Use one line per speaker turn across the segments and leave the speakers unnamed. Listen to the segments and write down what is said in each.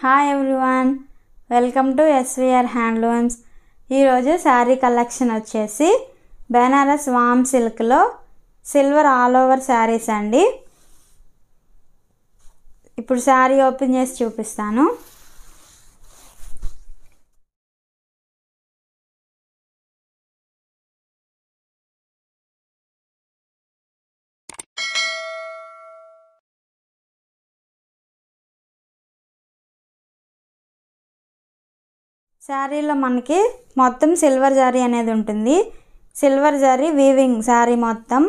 Hi everyone, welcome to SVR handlooms. ఈరోజు sari collection వచ్చేసి బెనారస్ వామ్ సిల్క్లో సిల్వర్ ఆల్ ఓవర్ శారీస్ అండి. ఇప్పుడు శారీ ఓపెన్ చేసి చూపిస్తాను. శారీలో మనకి మొత్తం సిల్వర్ జరీ అనేది ఉంటుంది. సిల్వర్ జరీ వీవింగ్ శారీ మొత్తం.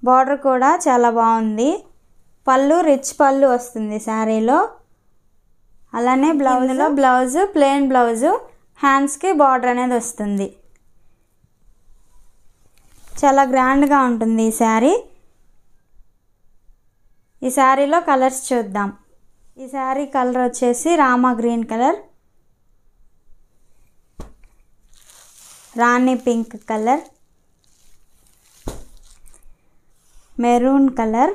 బార్డర్ కూడా చాలా బాగుంది. పళ్ళు రిచ్ పళ్ళు వస్తుంది శారీలో. అలానే బ్లౌజ్ ప్లెయిన్ బ్లౌజు, హ్యాండ్స్కి బార్డర్ అనేది వస్తుంది. చాలా గ్రాండ్గా ఉంటుంది ఈ శారీ. ఈ శారీలో కలర్స్ చూద్దాం. ఈ శారీ కలర్ వచ్చేసి Rama green colour, Rani pink colour, maroon colour,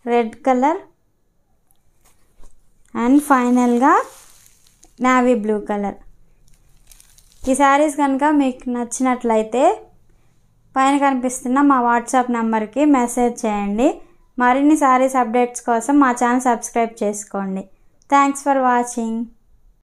red colour and ఫైనల్గా నావీ బ్లూ కలర్. ఈ శారీస్ కనుక మీకు నచ్చినట్లయితే పైన కనిపిస్తున్న మా వాట్సాప్ నెంబర్కి మెసేజ్ చేయండి. మరిన్ని శారీస్ అప్డేట్స్ కోసం మా ఛానల్ సబ్స్క్రైబ్ చేసుకోండి. Thanks for watching.